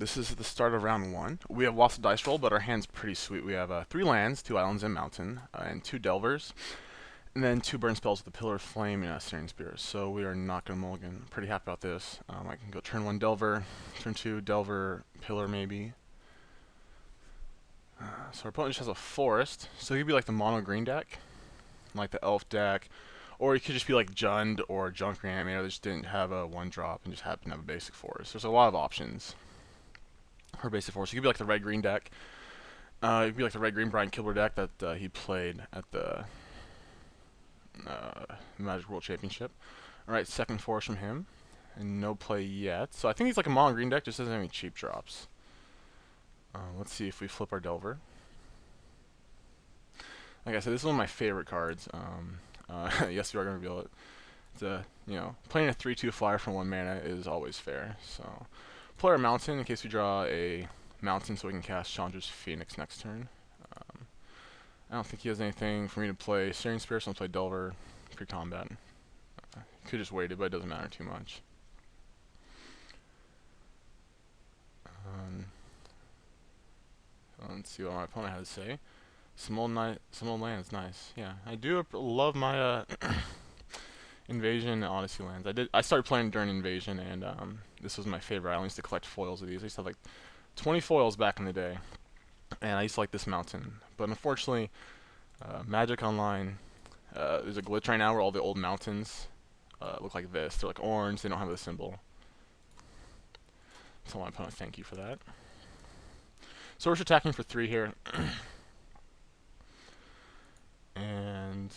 this is the start of round one. We have lost a dice roll, but our hand's pretty sweet. We have 3 lands, 2 islands and mountain, and 2 delvers, and then 2 burn spells with the Pillar of Flame and Searing Spear. So we are not going to mulligan. Pretty happy about this. I can go turn 1 delver, turn 2 delver, pillar maybe. So our opponent just has a forest, so he could be like the mono green deck, like the elf deck, or he could just be like Jund or Junkrat, they just didn't have a 1-drop and just happened to have a basic forest. There's a lot of options for basic forest. He could be like the red-green deck. It could be like the red-green Brian Kilber deck that he played at the Magic World Championship. Alright, second forest from him, and no play yet. So I think he's like a mono green deck, just doesn't have any cheap drops. Let's see if we flip our Delver. Like I said, this is one of my favorite cards. Yes, we are going to reveal it. It's playing a 3/2 flyer for 1 mana is always fair. So, play our mountain in case we draw a mountain so we can cast Chandra's Phoenix next turn. I don't think he has anything for me to play Searing Spear, so I'll play Delver for combat. Could just wait it, but it doesn't matter too much. Let's see what my opponent has to say. Some old lands, nice. Yeah, I do love my Invasion and Odyssey lands. I started playing during Invasion, and this was my favorite. I used to collect foils of these. I used to have like 20 foils back in the day, and I used to like this mountain. But unfortunately, Magic Online, there's a glitch right now where all the old mountains look like this. They're like orange. They don't have the symbol. So my opponent, thank you for that. So we're just attacking for 3 here. And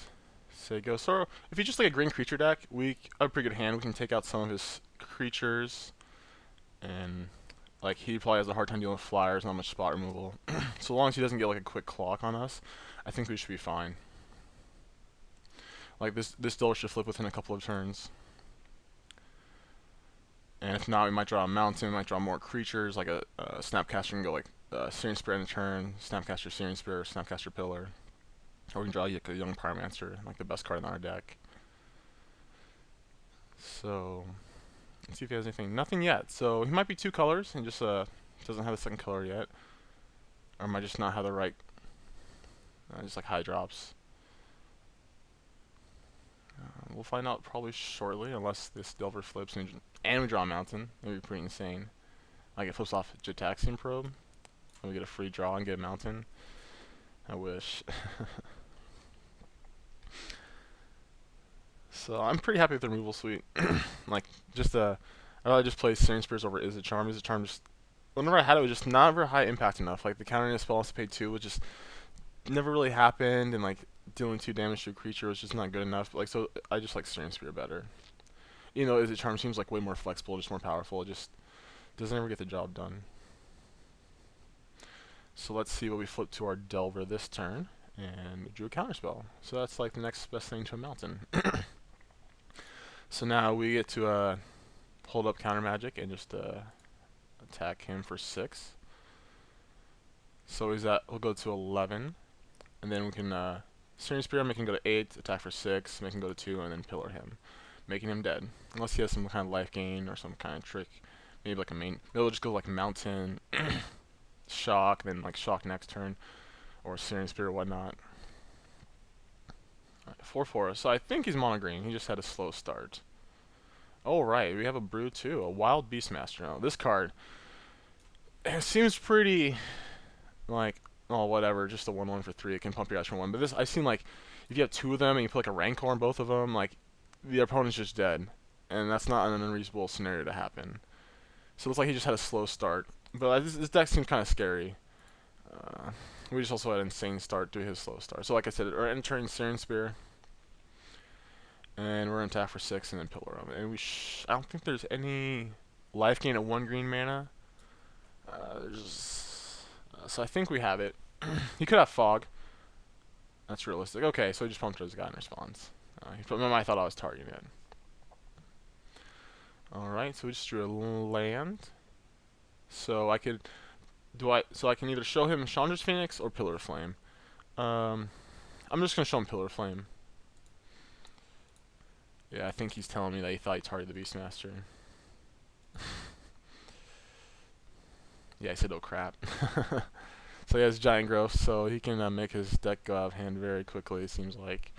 say go. So if he's just like a green creature deck, we have a pretty good hand. We can take out some of his creatures, and like he probably has a hard time dealing with flyers, not much spot removal. So long as he doesn't get like a quick clock on us, I think we should be fine. Like this Delver should flip within a couple of turns. And if not, we might draw a mountain, we might draw more creatures, like a Snapcaster can go like Searing Spear in a turn, Snapcaster Searing Spear, Snapcaster Pillar. Or we can draw like a young Pyromancer, like the best card in our deck. So, let's see if he has anything. Nothing yet. So, he might be 2 colors and just doesn't have a second color yet. Or might just not have the right, just like high drops. We'll find out probably shortly, unless this Delver flips and we draw a mountain. That would be pretty insane. Like it flips off Jetaxian Probe, and we get a free draw and get a mountain. I wish. So I'm pretty happy with the removal suite. Like just I really just play Searing Spears over Izzet Charm. Izzet Charm just whenever I had it was just not very high impact enough. Like the countering a spell has to pay 2 was just never really happened, and like dealing 2 damage to a creature was just not good enough. Like so I just like Searing Spear better. You know, Izzet Charm seems like way more flexible, just more powerful. It just doesn't ever get the job done. So let's see what we flip to our Delver this turn, and we drew a counterspell. So that's like the next best thing to a mountain. So now we get to hold up counter magic and just attack him for 6. So we'll go to 11, and then we can Searing Spear, make him go to 8, attack for 6, make him go to 2, and then pillar him, making him dead. Unless he has some kind of life gain or some kind of trick, maybe like a main. Maybe we'll just go like mountain, shock, then like shock next turn, or Searing Spear or whatnot. 4/4. So I think he's mono green. He just had a slow start. Oh right, we have a brew too, a Wild Beastmaster. Now this card, it seems pretty like whatever, just a 1/1 for 3. It can pump your guys for 1. But this I've seen like if you have 2 of them and you put like a Rancor on both of them, like the opponent's just dead, and that's not an unreasonable scenario to happen. So it looks like he just had a slow start. But this deck seems kind of scary. We just also had an insane start to his slow start. So like I said, we're entering Searing Spear, and we're going to attack for 6 and then pillar him. And I don't think there's any life gain at 1 green mana. So I think we have it. He could have Fog. That's realistic. Okay, so he just pumped his guy in response. I thought I was targeting it. Alright, so we just drew a land. So I can either show him Chandra's Phoenix or Pillar of Flame. I'm just gonna show him Pillar of Flame. Yeah, I think he's telling me that he thought he targeted the Beastmaster. Yeah, I said oh crap. So he has giant growth, so he can make his deck go out of hand very quickly, it seems like.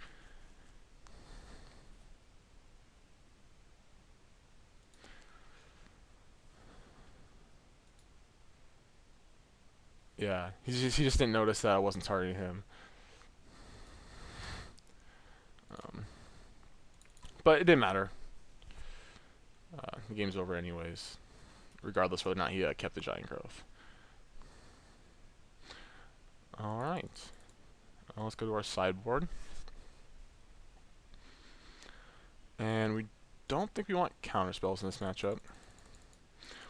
Yeah, he just didn't notice that I wasn't targeting him. But it didn't matter. The game's over anyways, regardless whether or not he kept the giant growth. Alright. Let's go to our sideboard. And we don't think we want counter spells in this matchup.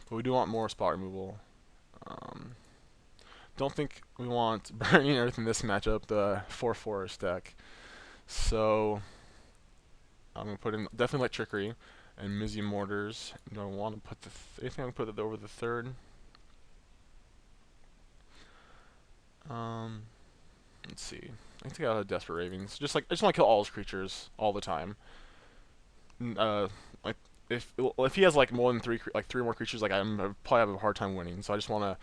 But we do want more spot removal. Don't think we want Burning Earth in this matchup, the 4-forest deck. So I'm going to put in definitely like Trickery and Mizzy Mortars. Do I want to put the anything I can put it over the third? Let's see. I think I got Desperate Ravens. I just want to kill all his creatures all the time. Like if he has like more than three or more creatures, like I probably have a hard time winning. So I just want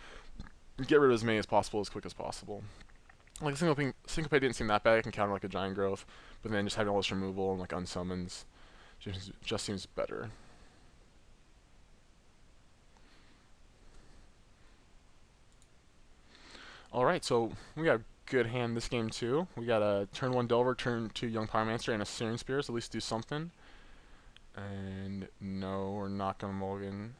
to get rid of as many as possible as quick as possible. Like Syncopate didn't seem that bad. I can counter like a giant growth, but then just having all this removal and like unsummons just seems better. Alright, so we got a good hand this game too. We got a turn 1 Delver, turn 2 Young Pyromancer, and a Searing Spear, so at least do something. And no, we're not going to mulligan.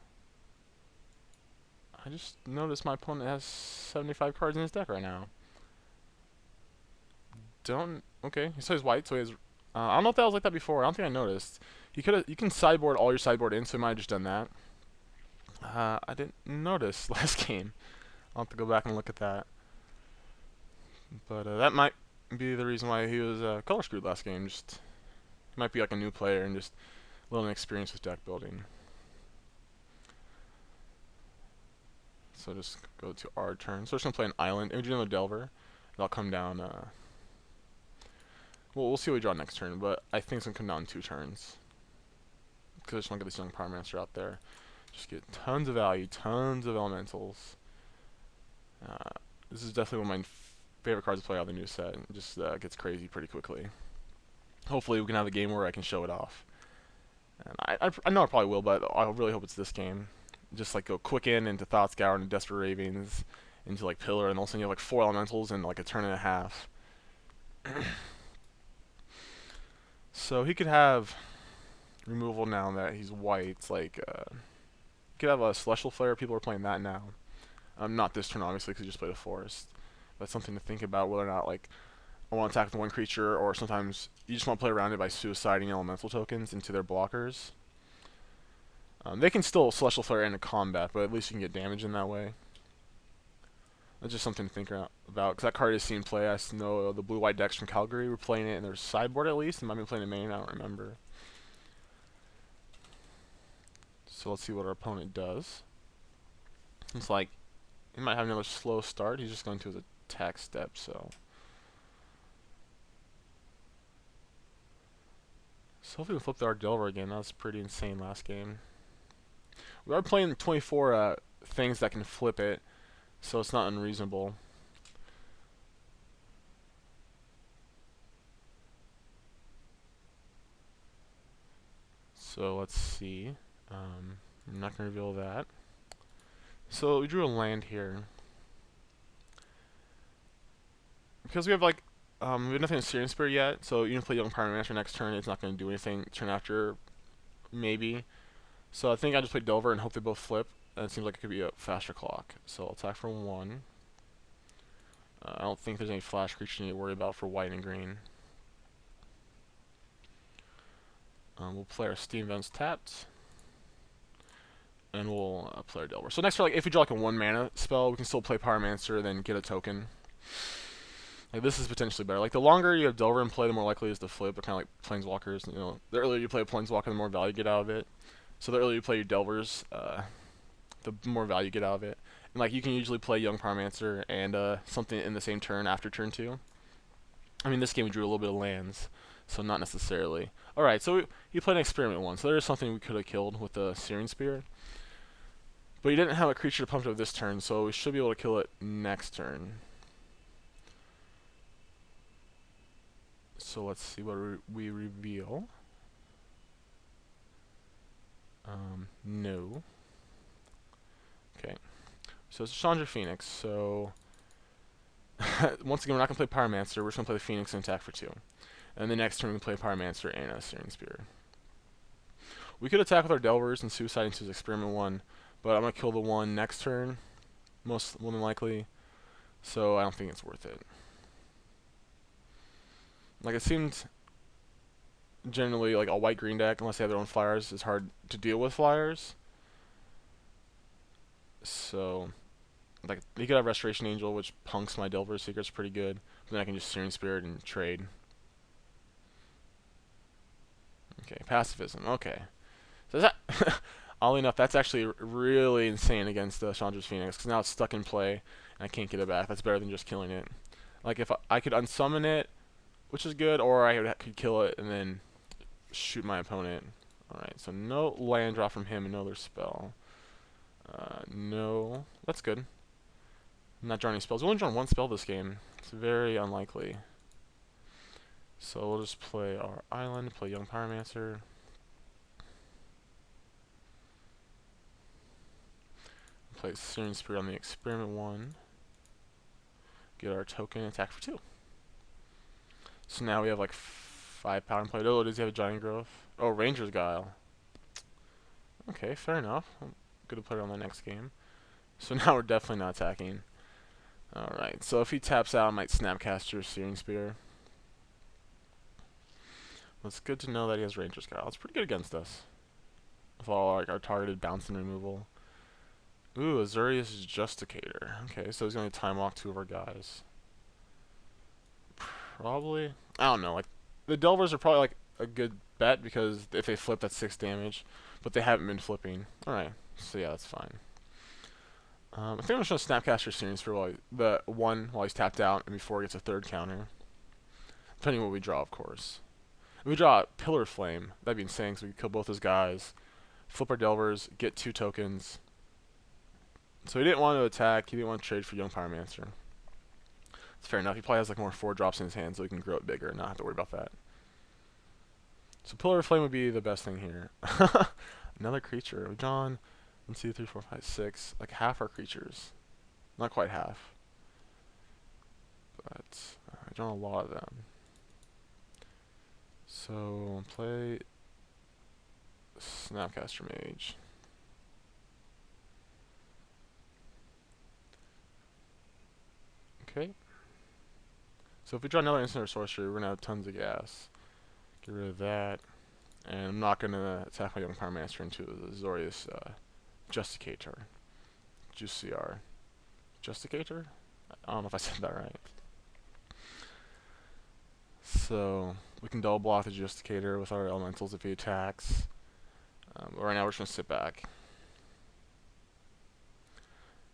I just noticed my opponent has 75 cards in his deck right now. Okay, he says white, so he has... I don't know if that was like that before. I don't think I noticed. You can sideboard all your sideboard in, so he might have just done that. I didn't notice last game. I'll have to go back and look at that. But that might be the reason why he was color screwed last game. Just he might be like a new player and just a little inexperienced with deck building. So just go to our turn. So we're just gonna play an island. And we do another Delver. That'll come down. Well, we'll see what we draw next turn, but I think it's gonna come down in 2 turns. Because I just want to get this Young Pyromancer out there. Just get tons of value, tons of elementals. This is definitely one of my favorite cards to play out of the new set. It just gets crazy pretty quickly. Hopefully we can have a game where I can show it off. And I know I probably will, but I really hope it's this game. Just like go quick into Thought Scour into Desperate Ravens into like Pillar, and all of a sudden you have like 4 elementals in like a turn and a half. So he could have removal now that he's white. It's like he could have a Celestial Flare. People are playing that now. Not this turn obviously because he just played a Forest. That's something to think about, whether or not like I want to attack with one creature, or sometimes you just want to play around it by suiciding elemental tokens into their blockers. They can still Celestial Flare into combat, but at least you can get damage in that way. That's just something to think about, because that card is seen play. I know the blue-white decks from Calgary were playing it in their sideboard at least. They might be playing it main, I don't remember. So let's see what our opponent does. It's like he might have another slow start. He's just going to his attack step, so hopefully we'll flip the Delver again. That was pretty insane last game. We are playing 24 things that can flip it, so it's not unreasonable. So let's see. I'm not going to reveal that. So we drew a land here. Because we have like we have nothing in Searing Spear yet, so you can play Young Pyromancer next turn. It's not going to do anything. Turn after, maybe. So I think I just play Delver and hope they both flip. And it seems like it could be a faster clock. So I'll attack for 1. I don't think there's any flash creature you need to worry about for white and green. We'll play our Steam Vents tapped. And we'll play our Delver. So next turn, like, if we draw like a 1 mana spell, we can still play Pyromancer, then get a token. Like, this is potentially better. Like, the longer you have Delver in play, the more likely it is to flip. They're kind of like Planeswalkers. You know, the earlier you play a Planeswalker, the more value you get out of it. So the earlier you play your Delvers, the more value you get out of it. And like, you can usually play Young Pyromancer and something in the same turn after turn 2. I mean, this game we drew a little bit of lands, so not necessarily. Alright, so he played an Experiment 1, so there's something we could have killed with the Searing Spear. But he didn't have a creature to pump it this turn, so we should be able to kill it next turn. So let's see what we reveal. No. Okay. So it's Chandra Phoenix, so once again, we're not going to play Pyromancer, we're just going to play the Phoenix and attack for 2. And the next turn we can play Pyromancer and a Searing Spear. We could attack with our Delvers and Suicide into his Experiment 1, but I'm going to kill the one next turn, more than likely, so I don't think it's worth it. Like, it seemed generally like a white-green deck, unless they have their own flyers, is hard to deal with flyers. So, like, you could have Restoration Angel, which punks my Delver Secrets pretty good. But then I can just Searing Spirit and trade. Okay, Pacifism. Okay. So that, oddly enough, that's actually really insane against the Chandra's Phoenix, because now it's stuck in play, and I can't get it back. That's better than just killing it. Like, if I could unsummon it, which is good, or I could kill it and then shoot my opponent. Alright, so no land drop from him, another spell. No. That's good. I'm not drawing any spells. We've only drawn one spell this game. It's very unlikely. So we'll just play our island, play Young Pyromancer. Play Searing Spear on the Experiment 1. Get our token, attack for 2. So now we have like 5 power and play. Oh, does he have a Giant Growth? Oh, Ranger's Guile. Okay, fair enough. I'm good to play it on the next game. So now we're definitely not attacking. Alright, so if he taps out, I might Snapcaster Searing Spear. Well, it's good to know that he has Ranger's Guile. It's pretty good against us. With all our targeted bounce and removal. Ooh, Azurius Justicator. Okay, so he's going to time walk 2 of our guys. Probably. I don't know. Like, the Delvers are probably like a good bet because if they flip, that's 6 damage. But they haven't been flipping. Alright, so yeah, that's fine. I think I'm just going to Snapcaster Searing Spear while he's tapped out and before he gets a 3rd counter. Depending on what we draw, of course. If we draw Pillar Flame, that'd be insane, so we could kill both his guys, flip our Delvers, get 2 tokens. So he didn't want to attack, he didn't want to trade for Young Pyromancer. It's fair enough, he probably has like more 4-drops in his hand so he can grow it bigger and not have to worry about that. So Pillar of Flame would be the best thing here. Another creature. We've drawn 1, 2, 3, 4, 5, 6. Like half our creatures. Not quite half. But I've drawn a lot of them. So play Snapcaster Mage. Okay. So if we draw another instant or sorcery, we're going to have tons of gas. Get rid of that. And I'm not going to attack my Young Pyromancer into the Azorius Justicator. Juiciar. Justicator? I don't know if I said that right. So we can double block the Justicator with our elementals if he attacks. But right now we're just going to sit back.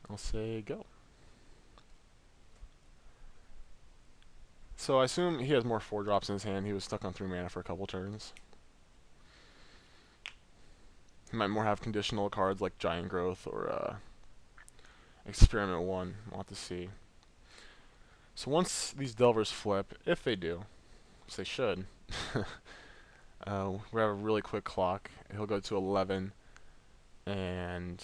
I'll say go. So I assume he has more 4-drops in his hand. He was stuck on 3 mana for a couple turns. He might more have conditional cards like Giant Growth or Experiment 1. We'll have to see. So once these Delvers flip, if they do, which they should, we have a really quick clock. He'll go to 11, and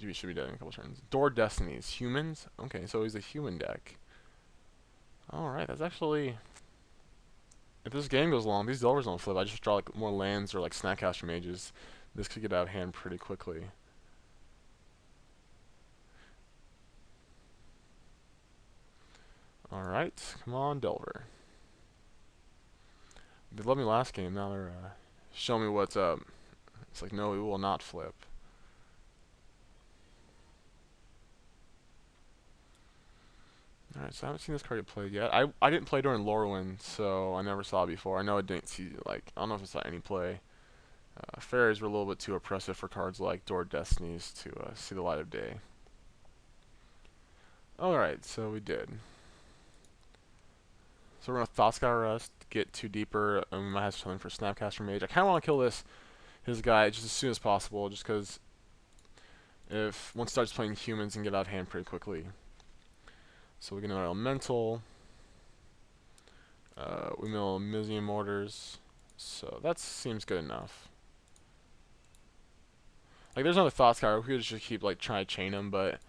we should be dead in a couple turns. Door Destinies. Humans? Okay, so he's a human deck. Alright, that's actually... If this game goes long, these Delvers don't flip. I just draw like more lands or like Snapcaster Mages. This could get out of hand pretty quickly. Alright, come on, Delver. They loved me last game, now they're showing me what's up. It's like, no, we will not flip. Alright, so I haven't seen this card get played yet. I didn't play during Lorwyn, so I never saw it before. I know I didn't see, like, I don't know if it's saw any play. Fairies were a little bit too oppressive for cards like Door Destinies to see the light of day. Alright, so we did. So we're going to Thoughtscour Rest, get 2 deeper, and we might have something for Snapcaster Mage. I kind of want to kill his guy just as soon as possible, just because if one starts playing humans and get out of hand pretty quickly. So we get another elemental. We mill a million mortars. So that seems good enough. Like, there's another thought scour. We could just keep like trying to chain him, but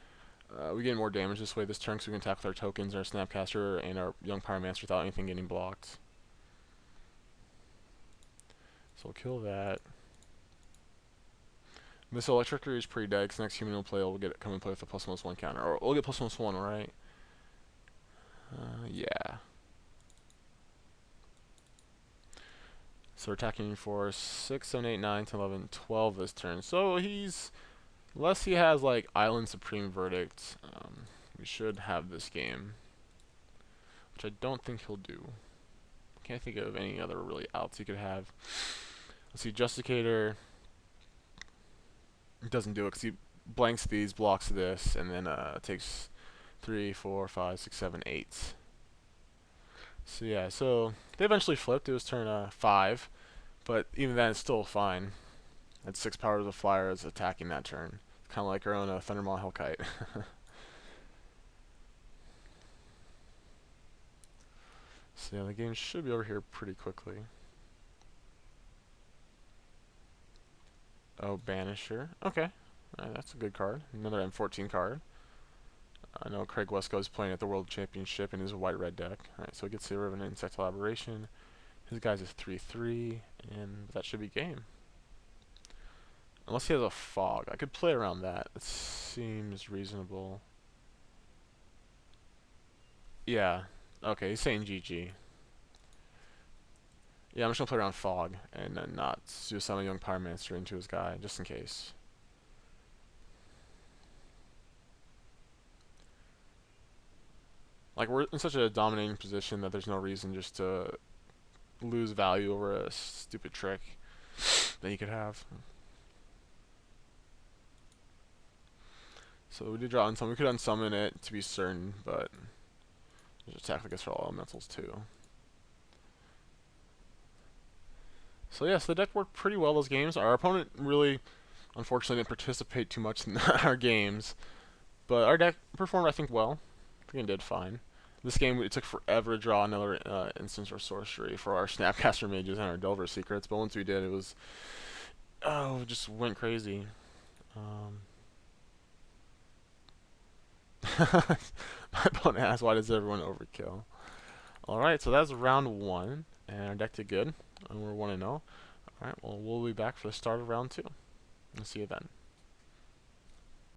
we get more damage this way this turn, so we can attack with our tokens, our Snapcaster, and our young Pyromancer without anything getting blocked. So we'll kill that. This electricity is pretty dead, because next human we'll play will come and play with a +1/+1 counter. Or we'll get +1/+1, right? Yeah. So we're attacking for 6, 7, 8, 9, 10, 11, 12 this turn. So he's, unless he has like Island Supreme Verdict, we should have this game. Which I don't think he'll do. Can't think of any other really outs he could have. Let's see, Justicator doesn't do it because he blanks these, blocks this, and then takes 3, 4, 5, 6, 7, 8. So yeah, so they eventually flipped. It was turn 5, but even then it's still fine. At 6 powers of flyer is attacking that turn. Kind of like our own Thundermaw Hellkite. So yeah, the game should be over here pretty quickly. Oh, Banisher. Okay. That's a good card. Another M14 card. I know Craig Wesco is playing at the World Championship in his white-red deck. Alright, so he gets rid of an Insect Elaboration. His guy's is 3/3, and that should be game. Unless he has a Fog. I could play around that. It seems reasonable. Yeah. Okay, he's saying GG. Yeah, I'm just gonna play around Fog, and then not do summon Young Pyromancer into his guy, just in case. Like, we're in such a dominating position that there's no reason just to lose value over a stupid trick that you could have. So we did draw unsummon. We could unsummon it to be certain, but there's attack, I guess, for all elementals too. So yeah, so the deck worked pretty well those games. Our opponent really, unfortunately, didn't participate too much in our games, but our deck performed, I think, well. I think it did fine. This game, it took forever to draw another instance or sorcery for our Snapcaster Mages and our Delver Secrets, but once we did, it was, oh, it just went crazy. My opponent asked, why does everyone overkill? Alright, so that's round 1, and our deck did good, and we're 1-0. Alright, well, we'll be back for the start of round 2. I'll see you then.